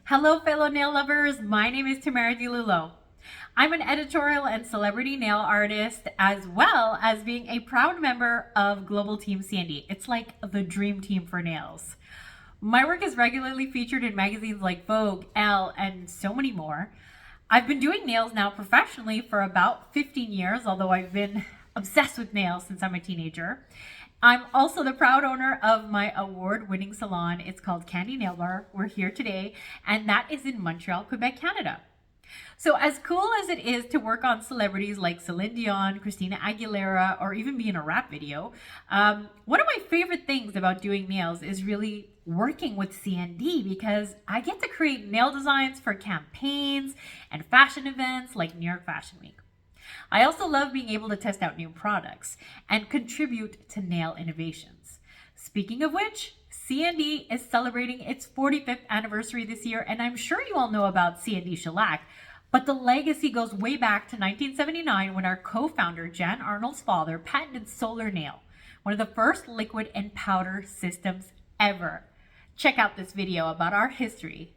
Hello, fellow nail lovers. My name is Tamara Dilulllo. I'm an editorial and celebrity nail artist, as well as being a proud member of Global Team CND. It's like the dream team for nails. My work is regularly featured in magazines like Vogue, Elle, and so many more. I've been doing nails now professionally for about 15 years, although I've been obsessed with nails since I'm a teenager. I'm also the proud owner of my award-winning salon. It's called Candy Nail Bar. We're here today, and that is in Montreal, Quebec, Canada. So as cool as it is to work on celebrities like Celine Dion, Christina Aguilera, or even be in a rap video, one of my favorite things about doing nails is really working with CND because I get to create nail designs for campaigns and fashion events like New York Fashion Week. I also love being able to test out new products and contribute to nail innovations. Speaking of which, CND is celebrating its 45th anniversary this year, and I'm sure you all know about CND shellac, but the legacy goes way back to 1979 when our co-founder Jan Arnold's father patented Solar Nail, one of the first liquid and powder systems ever. Check out this video about our history.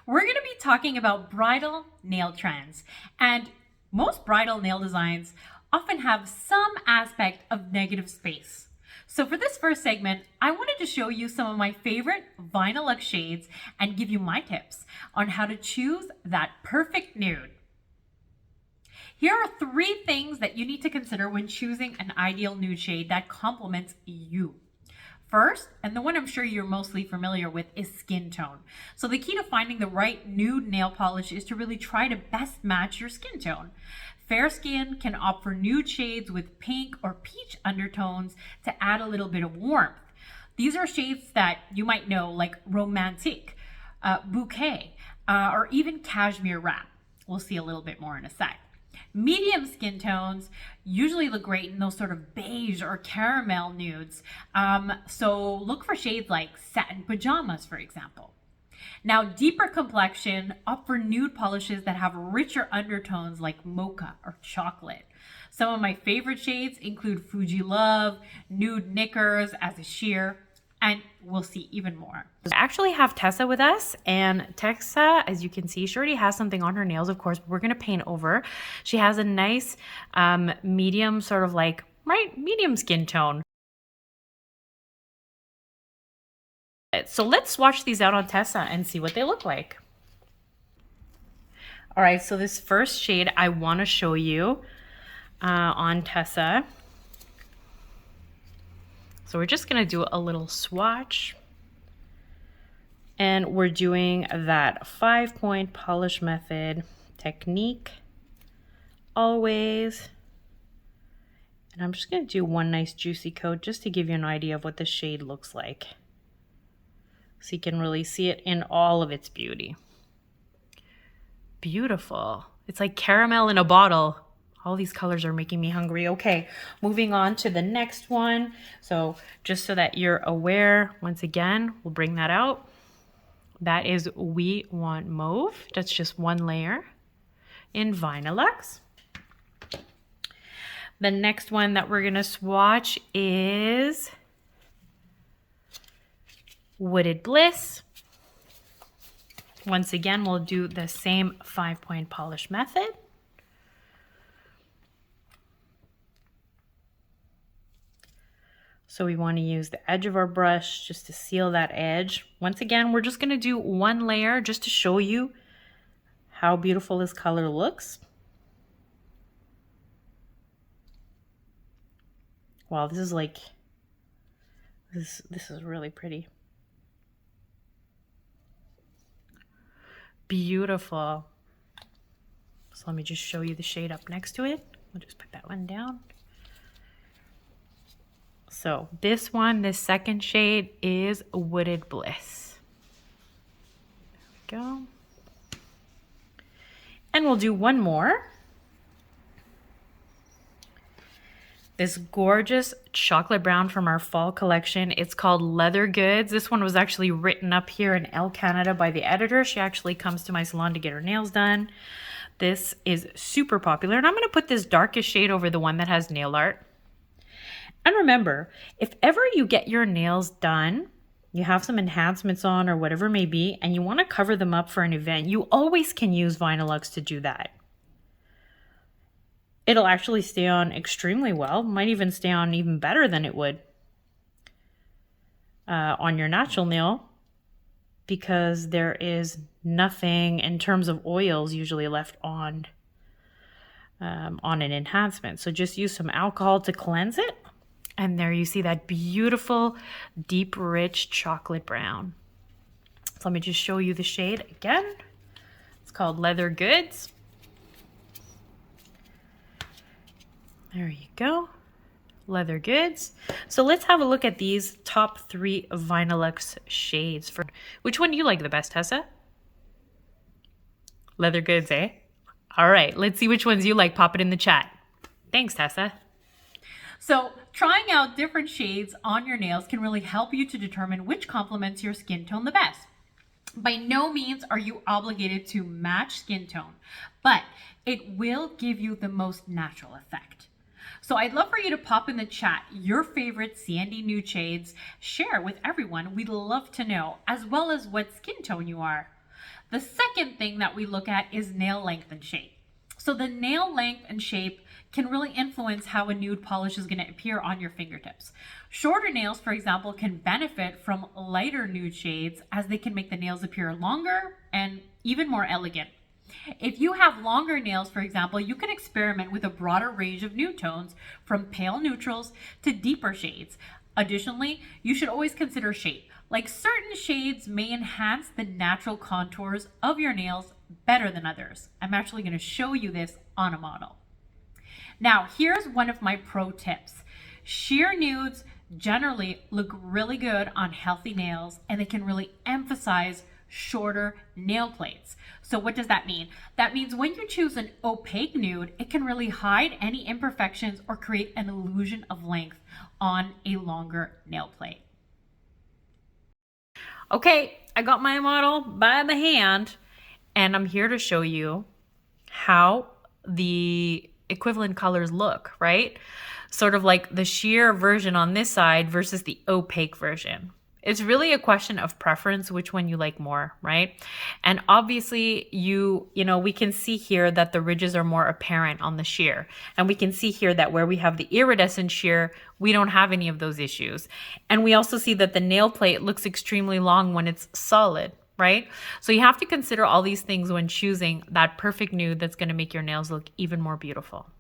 We're going to be talking about bridal nail trends, and most bridal nail designs often have some aspect of negative space. So for this first segment, I wanted to show you some of my favorite VINYLUX shades and give you my tips on how to choose that perfect nude. Here are 3 things that you need to consider when choosing an ideal nude shade that complements you. First, and the one I'm sure you're mostly familiar with, is skin tone. So the key to finding the right nude nail polish is to really try to best match your skin tone. Fair skin can opt for nude shades with pink or peach undertones to add a little bit of warmth. These are shades that you might know, like Romantic, Bouquet, or even Cashmere Wrap. We'll see a little bit more in a sec. Medium skin tones usually look great in those sort of beige or caramel nudes. So look for shades like Satin Pajamas, for example. Now, deeper complexion, opt for nude polishes that have richer undertones like mocha or chocolate. Some of my favorite shades include Fuji Love, Nude Knickers as a sheer, and we'll see even more. I actually have Tessa with us, and Tessa, as you can see, she already has something on her nails, of course, but we're gonna paint over. She has a nice medium, sort of like, medium skin tone. So let's swatch these out on Tessa and see what they look like. All right, so this first shade I wanna show you on Tessa. So we're just gonna do a little swatch, and we're doing that 5-point polish method technique always. And I'm just gonna do one nice juicy coat just to give you an idea of what the shade looks like, so you can really see it in all of its beauty. Beautiful. It's like caramel in a bottle. All these colors are making me hungry. Okay, moving on to the next one. So just so that you're aware, once again, we'll bring that out. That is We Want Mauve. That's just one layer in VINYLUX. The next one that we're gonna swatch is Wooded Bliss. Once again, we'll do the same 5-point polish method. So we want to use the edge of our brush just to seal that edge. Once again, we're just going to do one layer just to show you how beautiful this color looks. Wow, this is like, this is really pretty. Beautiful. So let me just show you the shade up next to it. We'll just put that one down. So this one, this second shade is Wooded Bliss. There we go. And we'll do one more. This gorgeous chocolate brown from our fall collection. It's called Leather Goods. This one was actually written up here in Elle Canada by the editor. She actually comes to my salon to get her nails done. This is super popular. And I'm going to put this darkest shade over the one that has nail art. And remember, if ever you get your nails done, you have some enhancements on or whatever it may be, and you want to cover them up for an event, you always can use VINYLUX to do that. It'll actually stay on extremely well. Might even stay on even better than it would on your natural nail, because there is nothing in terms of oils usually left on an enhancement. So just use some alcohol to cleanse it. And there you see that beautiful, deep, rich chocolate brown. So let me just show you the shade again. It's called Leather Goods. There you go. Leather Goods. So let's have a look at these top 3 VINYLUX shades. Which one do you like the best, Tessa? Leather Goods, eh? All right, let's see which ones you like. Pop it in the chat. Thanks, Tessa. So trying out different shades on your nails can really help you to determine which complements your skin tone the best. By no means are you obligated to match skin tone, but it will give you the most natural effect. So I'd love for you to pop in the chat your favorite CND nude shades, share with everyone. We'd love to know, as well as what skin tone you are. The second thing that we look at is nail length and shape. So the nail length and shape can really influence how a nude polish is going to appear on your fingertips. Shorter nails, for example, can benefit from lighter nude shades, as they can make the nails appear longer and even more elegant. If you have longer nails, for example, you can experiment with a broader range of nude tones, from pale neutrals to deeper shades. Additionally, you should always consider shape. Like, certain shades may enhance the natural contours of your nails better than others. I'm actually going to show you this on a model. Now, here's one of my pro tips. Sheer nudes generally look really good on healthy nails, and they can really emphasize shorter nail plates. So what does that mean? That means when you choose an opaque nude, it can really hide any imperfections or create an illusion of length on a longer nail plate. Okay, I got my model by the hand, and I'm here to show you how the equivalent colors look, right? Sort of like the sheer version on this side versus the opaque version. It's really a question of preference, which one you like more, right? And obviously we can see here that the ridges are more apparent on the sheer. And we can see here that where we have the iridescent sheer, we don't have any of those issues. And we also see that the nail plate looks extremely long when it's solid, right? So you have to consider all these things when choosing that perfect nude that's going to make your nails look even more beautiful.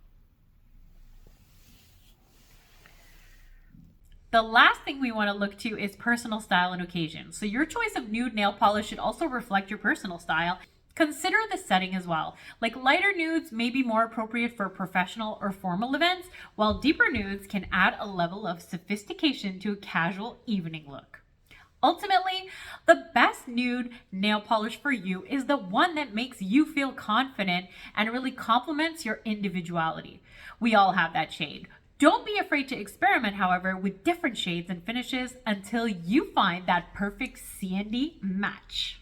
The last thing we want to look to is personal style and occasion. So your choice of nude nail polish should also reflect your personal style. Consider the setting as well. Like, lighter nudes may be more appropriate for professional or formal events, while deeper nudes can add a level of sophistication to a casual evening look. Ultimately, the best nude nail polish for you is the one that makes you feel confident and really complements your individuality. We all have that shade. Don't be afraid to experiment, however, with different shades and finishes until you find that perfect CND match.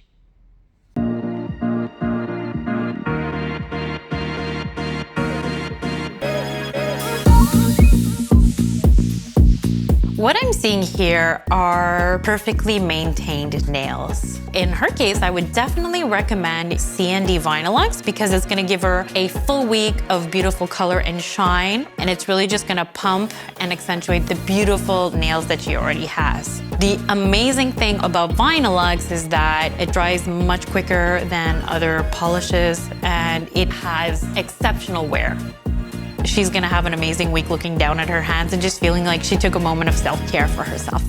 What I'm seeing here are perfectly maintained nails. In her case, I would definitely recommend CND VINYLUX because it's gonna give her a full week of beautiful color and shine, and it's really just gonna pump and accentuate the beautiful nails that she already has. The amazing thing about VINYLUX is that it dries much quicker than other polishes and it has exceptional wear. She's gonna have an amazing week looking down at her hands and just feeling like she took a moment of self-care for herself.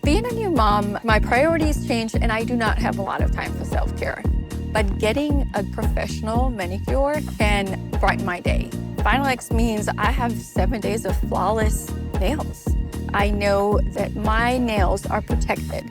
Being a new mom, my priorities changed and I do not have a lot of time for self-care. But getting a professional manicure can brighten my day. VINYLUX means I have 7 days of flawless nails. I know that my nails are protected.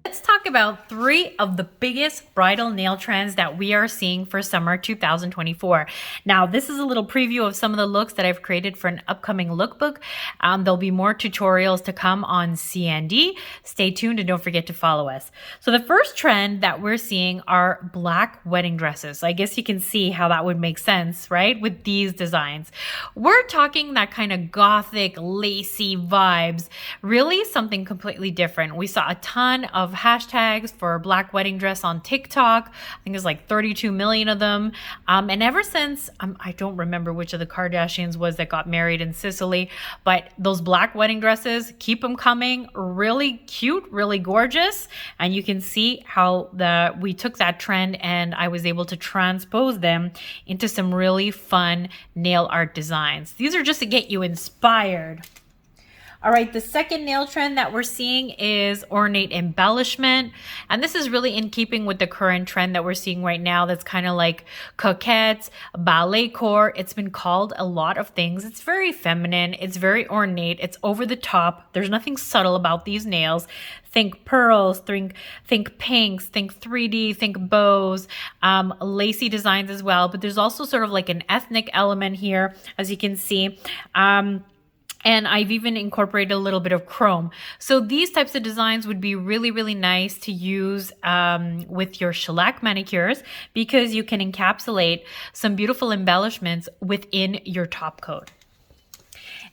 Let's talk about 3 of the biggest bridal nail trends that we are seeing for summer 2024. Now, this is a little preview of some of the looks that I've created for an upcoming lookbook. There'll be more tutorials to come on CND. Stay tuned and don't forget to follow us. So the first trend that we're seeing are black wedding dresses. So I guess you can see how that would make sense, right? With these designs. We're talking that kind of gothic, lacy vibes, really something completely different. We saw a ton of hashtags for black wedding dress on TikTok. I think there's like 32 million of them. And ever since, I don't remember which of the Kardashians was that got married in Sicily, but those black wedding dresses, keep them coming. Really cute, really gorgeous. And you can see how we took that trend and I was able to transpose them into some really fun nail art designs. These are just to get you inspired. All right, the second nail trend that we're seeing is ornate embellishment. And this is really in keeping with the current trend that we're seeing right now that's kind of like coquettes, ballet core. It's been called a lot of things. It's very feminine. It's very ornate. It's over the top. There's nothing subtle about these nails. Think pearls, think pinks, think 3D, think bows, lacy designs as well. But there's also sort of like an ethnic element here, as you can see. And I've even incorporated a little bit of chrome. So these types of designs would be really, really nice to use with your shellac manicures because you can encapsulate some beautiful embellishments within your top coat.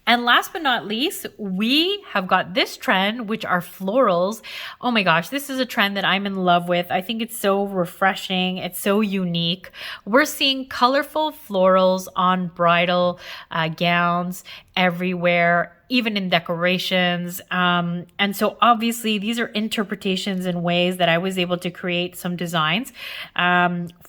And last but not least, we have got this trend, which are florals. Oh my gosh, this is a trend that I'm in love with. I think it's so refreshing. It's so unique. We're seeing colorful florals on bridal gowns everywhere, even in decorations. And so obviously these are interpretations and ways that I was able to create some designs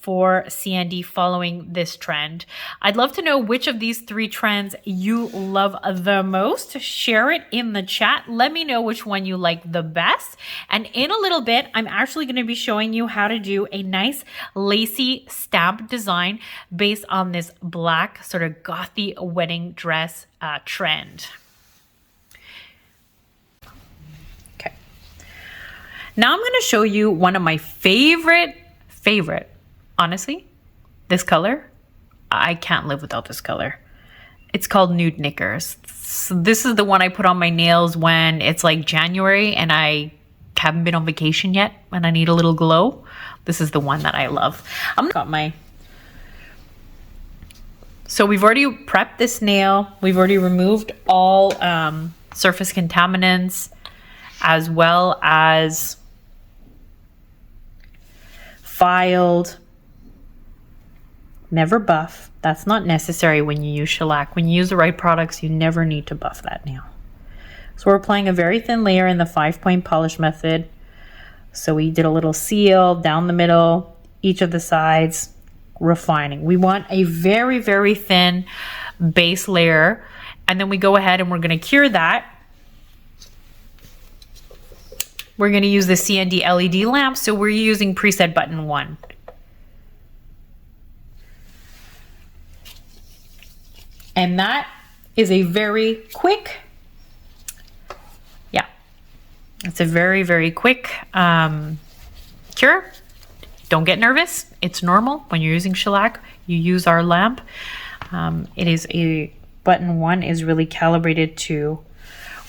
for CND following this trend. I'd love to know which of these 3 trends you love the most. Share it in the chat. Let me know which one you like the best. And in a little bit, I'm actually going to be showing you how to do a nice lacy stamp design based on this black sort of gothy wedding dress trend. Okay. Now I'm going to show you one of my favorite, honestly, this color. I can't live without this color. It's called Nude Knickers. So this is the one I put on my nails when it's like January and I haven't been on vacation yet and I need a little glow. This is the one that I love. So we've already prepped this nail. We've already removed all surface contaminants as well as filed. Never buff. That's not necessary when you use shellac. When you use the right products, you never need to buff that nail. So we're applying a very thin layer in the 5-point polish method. So we did a little seal down the middle, each of the sides, refining. We want a very, very thin base layer. And then we go ahead and we're going to cure that. We're going to use the CND LED lamp. So we're using preset button 1. And that is a very quick, it's a very, very quick cure. Don't get nervous. It's normal when you're using shellac. You use our lamp. It is button 1 is really calibrated to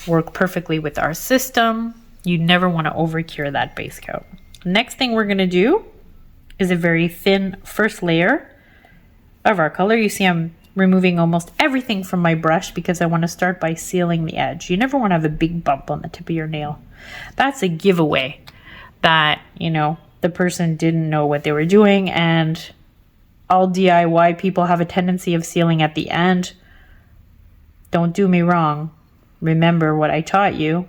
work perfectly with our system. You never want to over cure that base coat. Next thing we're going to do is a very thin first layer of our color. You see I'm removing almost everything from my brush because I want to start by sealing the edge. You never want to have a big bump on the tip of your nail. That's a giveaway that, you know, the person didn't know what they were doing, and all DIY people have a tendency of sealing at the end. Don't do me wrong. Remember what I taught you.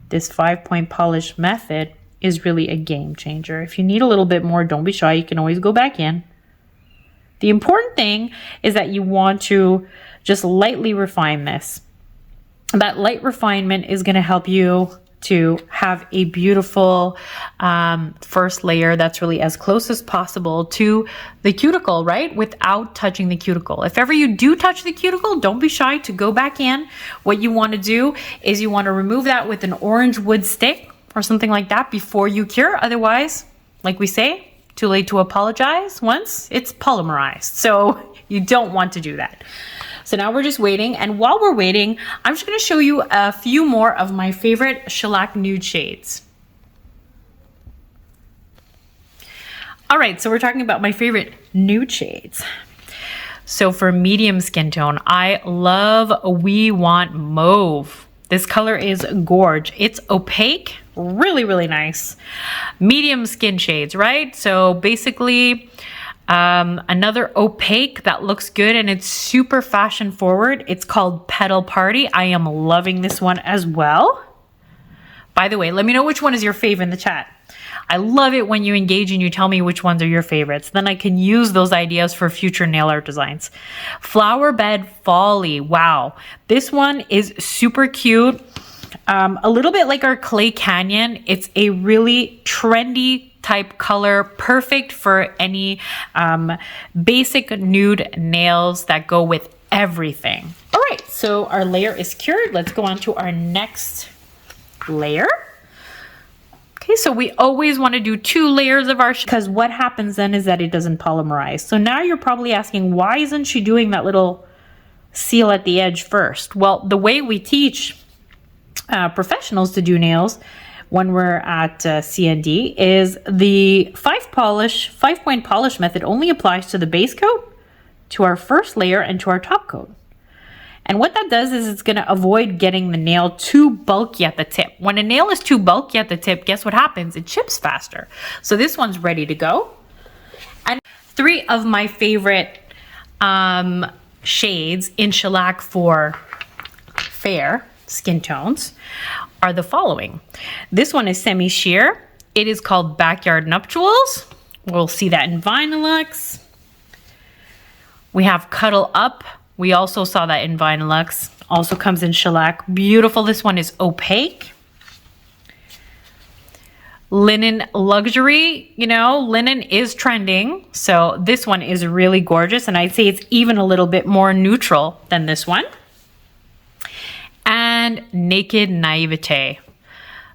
This 5-point polish method is really a game changer. If you need a little bit more, don't be shy. You can always go back in. The important thing is that you want to just lightly refine this. That light refinement is going to help you to have a beautiful first layer that's really as close as possible to the cuticle, right? Without touching the cuticle. If ever you do touch the cuticle, don't be shy to go back in. What you want to do is you want to remove that with an orange wood stick or something like that before you cure. Otherwise, like we say, too late to apologize once it's polymerized. So you don't want to do that. So now we're just waiting. And while we're waiting, I'm just going to show you a few more of my favorite shellac nude shades. All right, so we're talking about my favorite nude shades. So for medium skin tone, I love We Want Mauve. This color is gorge. It's opaque, really, really nice. Medium skin shades, right? So basically, another opaque that looks good and it's super fashion forward. It's called Petal Party. I am loving this one as well. By the way, let me know which one is your favorite in the chat. I love it when you engage and you tell me which ones are your favorites. Then I can use those ideas for future nail art designs. Flower Bed Folly. Wow. This one is super cute. A little bit like our Clay Canyon. It's a really trendy type color, perfect for any basic nude nails that go with everything. All right, so our layer is cured. Let's go on to our next layer. Okay, so we always want to do 2 layers of our, because what happens then is that it doesn't polymerize. So now you're probably asking, why isn't she doing that little seal at the edge first? Well, the way we teach professionals to do nails when we're at CND is the 5-point polish method only applies to the base coat, to our first layer, and to our top coat. And what that does is it's going to avoid getting the nail too bulky at the tip. When a nail is too bulky at the tip, guess what happens? It chips faster. So this one's ready to go. And 3 of my favorite shades in shellac for fair skin tones are the following. This one is semi-sheer. It is called Backyard Nuptials. We'll see that in VINYLUX. We have Cuddle Up. We also saw that in VINYLUX. Also comes in shellac. Beautiful. This one is opaque. Linen Luxury. You know, linen is trending. So this one is really gorgeous. And I'd say it's even a little bit more neutral than this one. And Naked Naivete.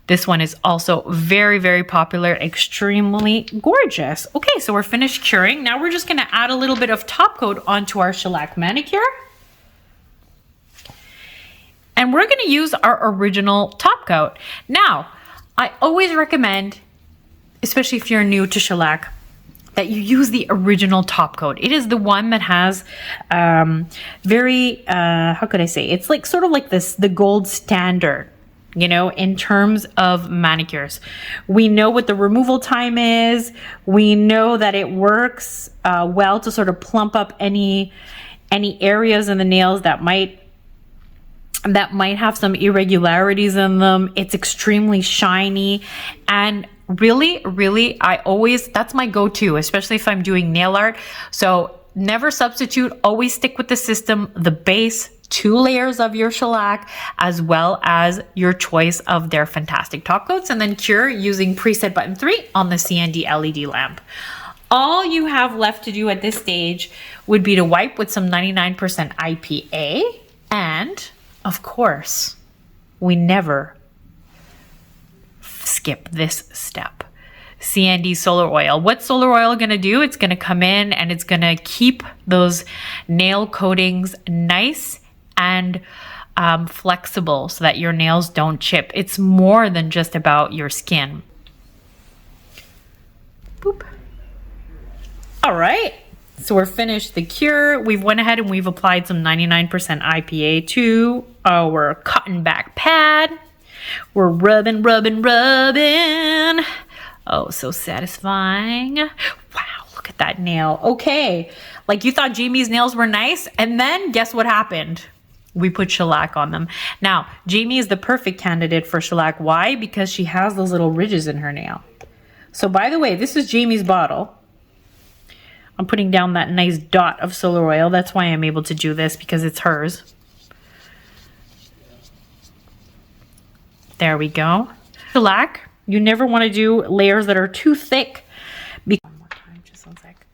This one is also very, very popular, extremely gorgeous. Okay, so we're finished curing. Now we're just gonna add a little bit of top coat onto our shellac manicure. And we're gonna use our original top coat. Now, I always recommend, especially if you're new to shellac, that you use the original top coat. It is the one that has very, how could I say? It's like sort of like this, the gold standard, you know, in terms of manicures. We know what the removal time is. We know that it works well to sort of plump up any areas in the nails that might have some irregularities in them. It's extremely shiny, and really, that's my go-to, especially if I'm doing nail art. So never substitute, always stick with the system, the base, 2 layers of your shellac, as well as your choice of their fantastic top coats, and then cure using preset button 3 on the CND LED lamp. All you have left to do at this stage would be to wipe with some 99% IPA, and of course, we never skip this step. CND solar oil. What's solar oil going to do? It's going to come in and it's going to keep those nail coatings nice and flexible so that your nails don't chip. It's more than just about your skin. Boop. All right. So we're finished the cure. We've went ahead and we've applied some 99% IPA to our cotton back pad. We're rubbing. Oh, so satisfying. Wow, look at that nail. Okay, like you thought Jamie's nails were nice, and then guess what happened? We put shellac on them. Now, Jamie is the perfect candidate for shellac. Why? Because she has those little ridges in her nail. So by the way, this is Jamie's bottle. I'm putting down that nice dot of solar oil. That's why I'm able to do this, because it's hers. There we go. Shellac, you never want to do layers that are too thick. One more time, just one sec.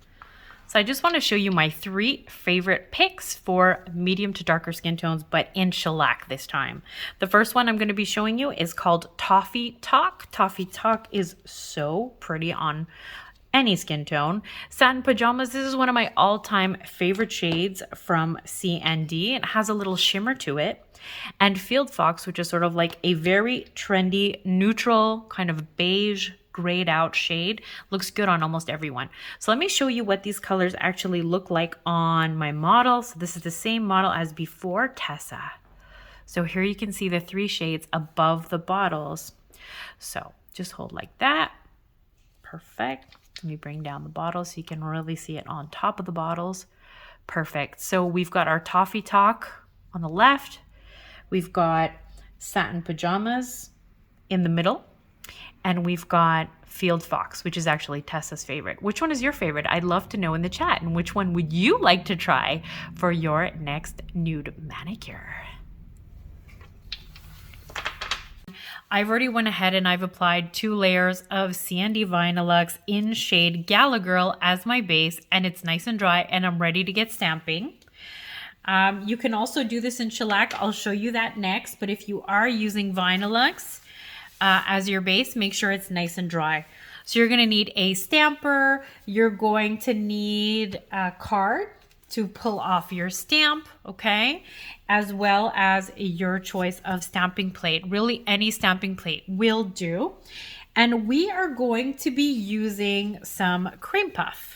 So I just want to show you my 3 favorite picks for medium to darker skin tones, but in shellac this time. The first one I'm going to be showing you is called Toffee Talk. Toffee Talk is so pretty on any skin tone. Satin Pajamas, this is one of my all-time favorite shades from CND. It has a little shimmer to it. And Field Fox, which is sort of like a very trendy, neutral, kind of beige, grayed out shade. Looks good on almost everyone. So let me show you what these colors actually look like on my model. So this is the same model as before, Tessa. So here you can see the 3 shades above the bottles. So just hold like that. Perfect. Let me bring down the bottle so you can really see it on top of the bottles. Perfect. So we've got our Toffee Talk on the left. We've got Satin Pajamas in the middle. And we've got Field Fox, which is actually Tessa's favorite. Which one is your favorite? I'd love to know in the chat. And which one would you like to try for your next nude manicure? I've already went ahead and I've applied 2 layers of CND VINYLUX in shade Gala Girl as my base, and it's nice and dry, and I'm ready to get stamping. You can also do this in shellac. I'll show you that next, but if you are using VINYLUX as your base, make sure it's nice and dry. So you're going to need a stamper. You're going to need a card to pull off your stamp, okay? As well as your choice of stamping plate. Really, any stamping plate will do. And we are going to be using some cream puff.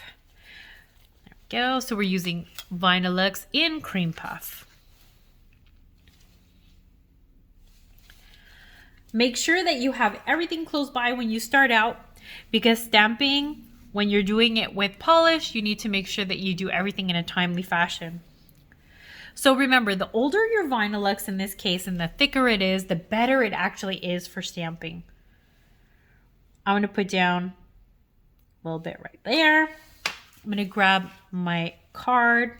There we go. So we're using VINYLUX in cream puff. Make sure that you have everything close by when you start out, because stamping, when you're doing it with polish, you need to make sure that you do everything in a timely fashion. So remember, the older your VINYLUX in this case and the thicker it is, the better it actually is for stamping. I'm going to put down a little bit right there. I'm going to grab my card.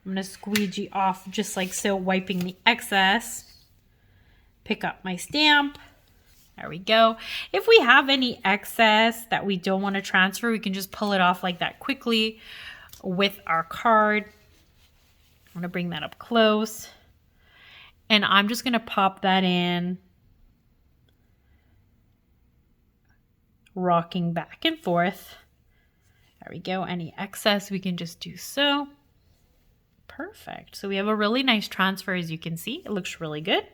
I'm going to squeegee off just like so, wiping the excess. Pick up my stamp. There we go. If we have any excess that we don't want to transfer, we can just pull it off like that quickly with our card. I'm going to bring that up close. And I'm just going to pop that in, rocking back and forth. There we go. Any excess, we can just do so. Perfect. So we have a really nice transfer, as you can see. It looks really good.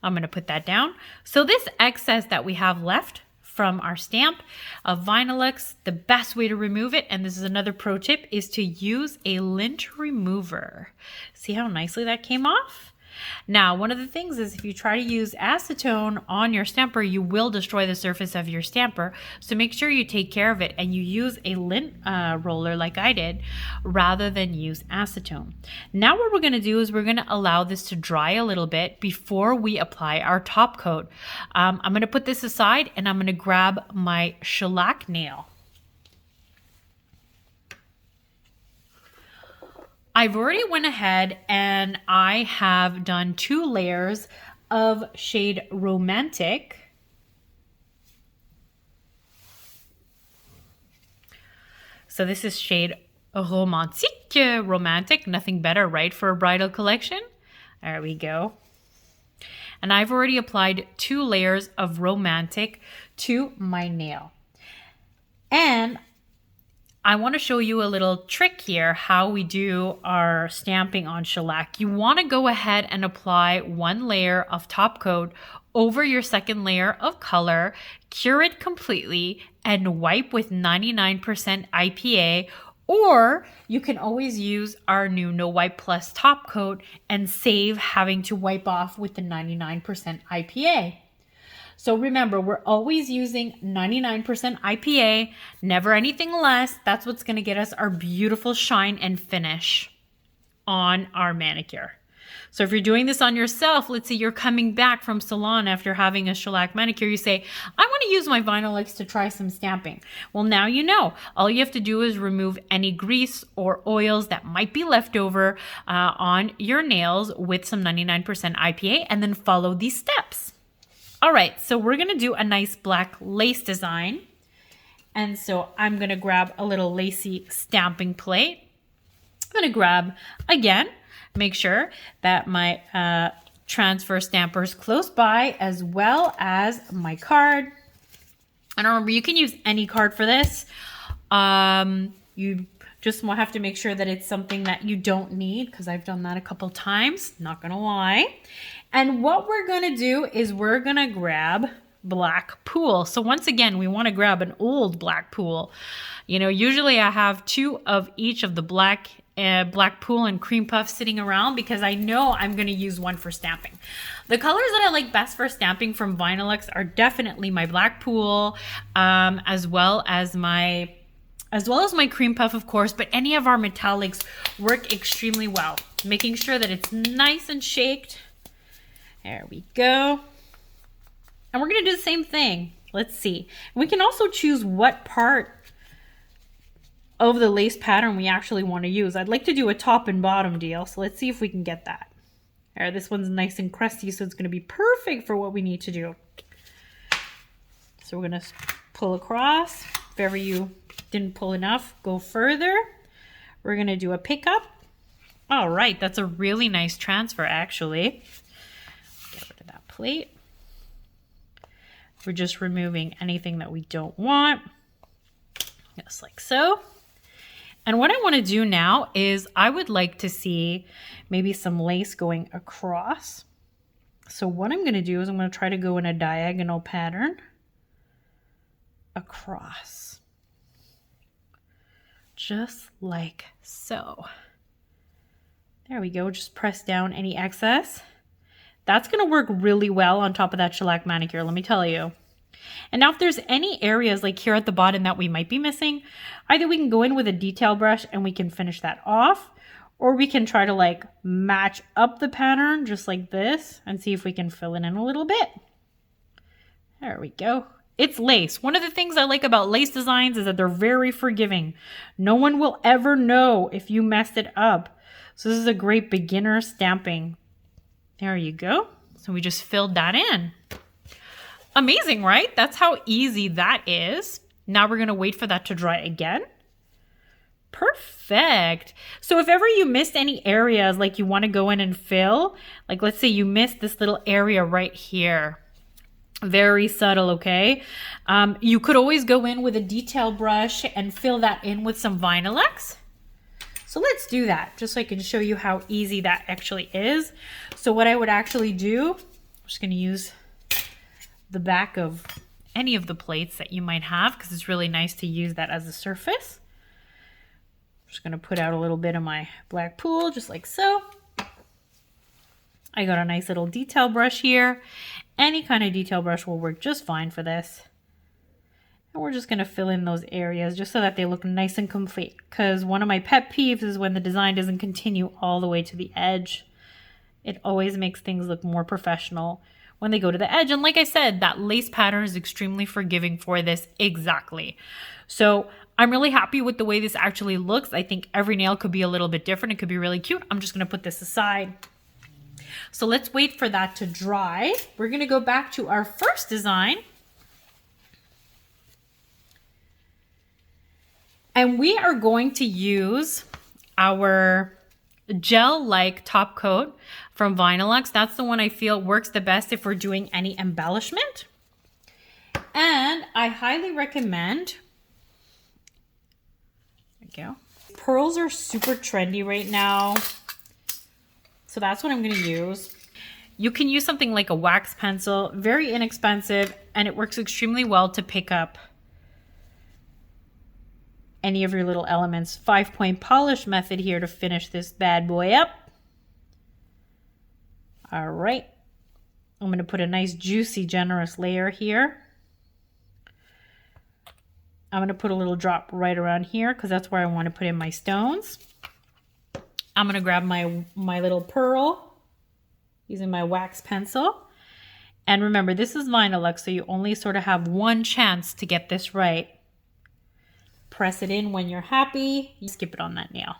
I'm going to put that down. So this excess that we have left from our stamp of VINYLUX, the best way to remove it, and this is another pro tip, is to use a lint remover. See how nicely that came off? Now, one of the things is if you try to use acetone on your stamper, you will destroy the surface of your stamper. So make sure you take care of it and you use a lint roller like I did rather than use acetone. Now what we're going to do is we're going to allow this to dry a little bit before we apply our top coat. I'm going to put this aside and I'm going to grab my shellac nail. I've already went ahead and I have done 2 layers of shade Romantic. So this is shade Romantic, nothing better, right, for a bridal collection? There we go. And I've already applied 2 layers of Romantic to my nail. And I want to show you a little trick here, how we do our stamping on shellac. You want to go ahead and apply 1 layer of top coat over your second layer of color, cure it completely, and wipe with 99% IPA Or you can always use our new No Wipe Plus top coat and save having to wipe off with the 99% IPA. So remember, we're always using 99% IPA, never anything less. That's what's going to get us our beautiful shine and finish on our manicure. So if you're doing this on yourself, let's say you're coming back from salon after having a shellac manicure, you say, I want to use my VINYLUX to try some stamping. Well, now you know. All you have to do is remove any grease or oils that might be left over on your nails with some 99% IPA, and then follow these steps. All right, so we're going to do a nice black lace design. And so I'm going to grab a little lacy stamping plate. I'm going to grab, again, make sure that my transfer stamper is close by, as well as my card. And remember, you can use any card for this. You just have to make sure that it's something that you don't need, because I've done that a couple times, not gonna lie. And what we're gonna do is we're gonna grab black pool. So once again, we want to grab an old black pool. You know, usually I have 2 of each of the black pool and cream puff sitting around, because I know I'm going to use one for stamping. The colors that I like best for stamping from VINYLUX are definitely my black pool, as well as my cream puff, of course, but any of our metallics work extremely well. Making sure that it's nice and shaked. There we go. And we're going to do the same thing. Let's see. We can also choose what part of the lace pattern we actually want to use. I'd like to do a top and bottom deal, so let's see if we can get that. All right, this one's nice and crusty, so it's going to be perfect for what we need to do. So we're going to pull across. If ever you didn't pull enough, go further. We're going to do a pickup. All right, that's a really nice transfer, actually. Get rid of that plate. We're just removing anything that we don't want, just like so. And what I want to do now is I would like to see maybe some lace going across. So what I'm going to do is I'm going to try to go in a diagonal pattern across. Just like so. There we go. Just press down any excess. That's going to work really well on top of that shellac manicure, let me tell you. And now if there's any areas like here at the bottom that we might be missing, either we can go in with a detail brush and we can finish that off, or we can try to like match up the pattern just like this and see if we can fill it in a little bit. There we go. It's lace. One of the things I like about lace designs is that they're very forgiving. No one will ever know if you messed it up. So this is a great beginner stamping. There you go. So we just filled that in. Amazing, right? That's how easy that is. Now we're going to wait for that to dry again. Perfect. So if ever you missed any areas, like you want to go in and fill, like let's say you missed this little area right here. Very subtle, okay? You could always go in with a detail brush and fill that in with some VINYLUX. So let's do that, just so I can show you how easy that actually is. So what I would actually do, I'm just going to use the back of any of the plates that you might have, because it's really nice to use that as a surface. I'm just going to put out a little bit of my black pool, just like so. I got a nice little detail brush here. Any kind of detail brush will work just fine for this. And we're just going to fill in those areas just so that they look nice and complete. Because one of my pet peeves is when the design doesn't continue all the way to the edge. It always makes things look more professional when they go to the edge. And like I said, that lace pattern is extremely forgiving for this exactly. So I'm really happy with the way this actually looks. I think every nail could be a little bit different. It could be really cute. I'm just going to put this aside. So let's wait for that to dry. We're going to go back to our first design. And we are going to use our gel-like top coat from VINYLUX. That's the one I feel works the best if we're doing any embellishment. And I highly recommend, there we go. Pearls are super trendy right now. So that's what I'm going to use. You can use something like a wax pencil, very inexpensive, and it works extremely well to pick up any of your little elements. 5-point polish method here to finish this bad boy up. All right. I'm going to put a nice juicy generous layer here. I'm going to put a little drop right around here because that's where I want to put in my stones. I'm going to grab my little pearl using my wax pencil. And remember, this is VINYLUX, so you only sort of have one chance to get this right. Press it in when you're happy. You skip it on that nail.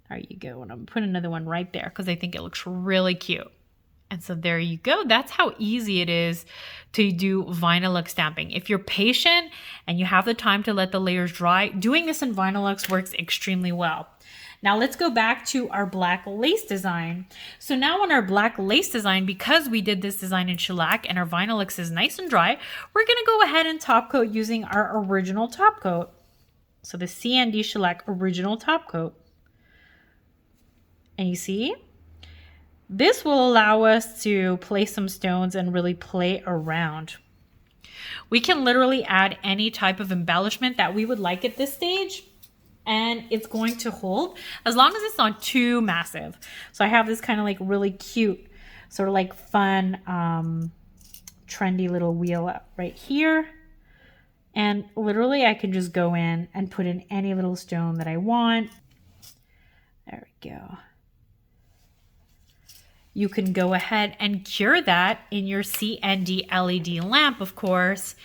There you go. And I'm putting another one right there because I think it looks really cute. And so there you go. That's how easy it is to do VINYLUX stamping. If you're patient and you have the time to let the layers dry, doing this in VINYLUX works extremely well. Now let's go back to our black lace design. So now on our black lace design, because we did this design in shellac and our VINYLUX is nice and dry, we're gonna go ahead and top coat using our original top coat. So the CND shellac original top coat. And you see, this will allow us to place some stones and really play around. We can literally add any type of embellishment that we would like at this stage, and it's going to hold as long as it's not too massive. So I have this kind of like really cute, sort of like fun, trendy little wheel right here. And literally I can just go in and put in any little stone that I want. There we go. You can go ahead and cure that in your CND LED lamp, of course,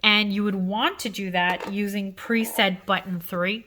and you would want to do that using preset button 3.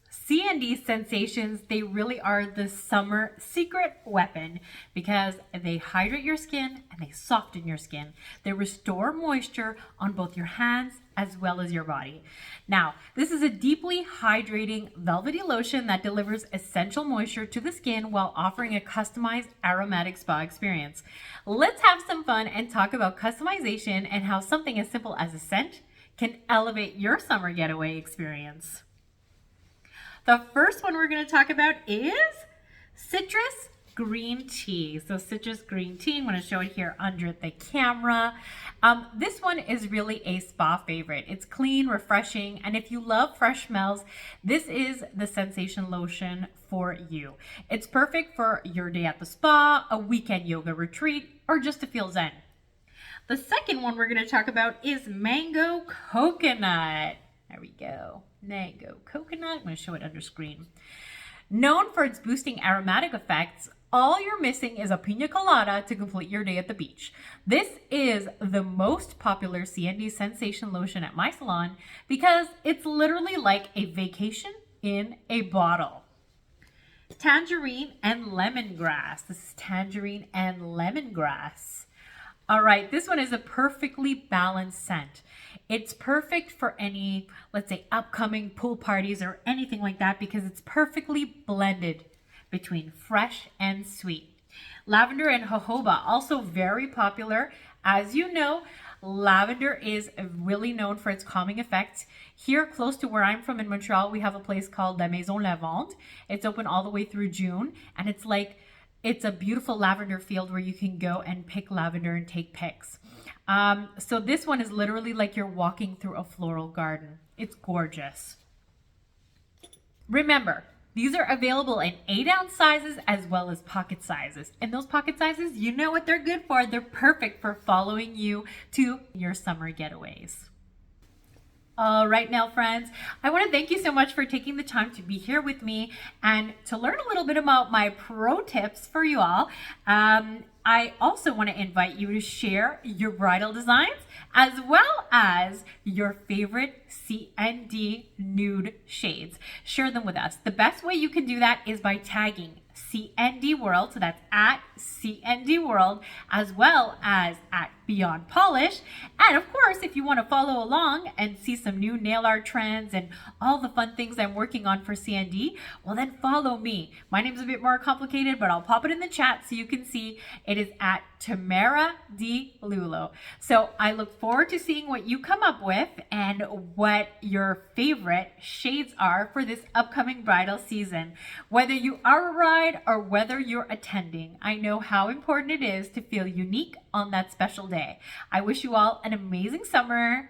CND Scentsations, they really are the summer secret weapon because they hydrate your skin and they soften your skin. They restore moisture on both your hands as well as your body. Now, this is a deeply hydrating velvety lotion that delivers essential moisture to the skin while offering a customized aromatic spa experience. Let's have some fun and talk about customization and how something as simple as a scent can elevate your summer getaway experience. The first one we're going to talk about is citrus green tea. So citrus green tea, I'm going to show it here under the camera. This one is really a spa favorite. It's clean, refreshing, and if you love fresh smells, this is the sensation lotion for you. It's perfect for your day at the spa, a weekend yoga retreat, or just to feel zen. The second one we're going to talk about is mango coconut. There we go. Mango coconut. I'm going to show it under screen. Known for its boosting aromatic effects, all you're missing is a pina colada to complete your day at the beach. This is the most popular CND sensation lotion at my salon because it's literally like a vacation in a bottle. Tangerine and lemongrass. This is tangerine and lemongrass. All right, this one is a perfectly balanced scent. It's perfect for any, let's say, upcoming pool parties or anything like that because it's perfectly blended between fresh and sweet. Lavender and jojoba, also very popular. As you know, lavender is really known for its calming effects. Here, close to where I'm from in Montreal, we have a place called La Maison Lavende. It's open all the way through June, and it's a beautiful lavender field where you can go and pick lavender and take pics. So this one is literally like you're walking through a floral garden. It's gorgeous. Remember, these are available in 8-ounce sizes as well as pocket sizes. And those pocket sizes, you know what they're good for. They're perfect for following you to your summer getaways. All right, nail friends, I want to thank you so much for taking the time to be here with me and to learn a little bit about my pro tips for you all. I also want to invite you to share your bridal designs as well as your favorite CND nude shades. Share them with us. The best way you can do that is by tagging CND World, so that's at CND World, as well as at Beyond Polish. And of course, if you want to follow along and see some new nail art trends and all the fun things I'm working on for CND, well then follow me. My name's a bit more complicated, but I'll pop it in the chat so you can see. It is at Tamara Dilulllo. So I look forward to seeing what you come up with and what your favorite shades are for this upcoming bridal season. Whether you are a bride or whether you're attending, I know how important it is to feel unique on that special day. I wish you all an amazing summer.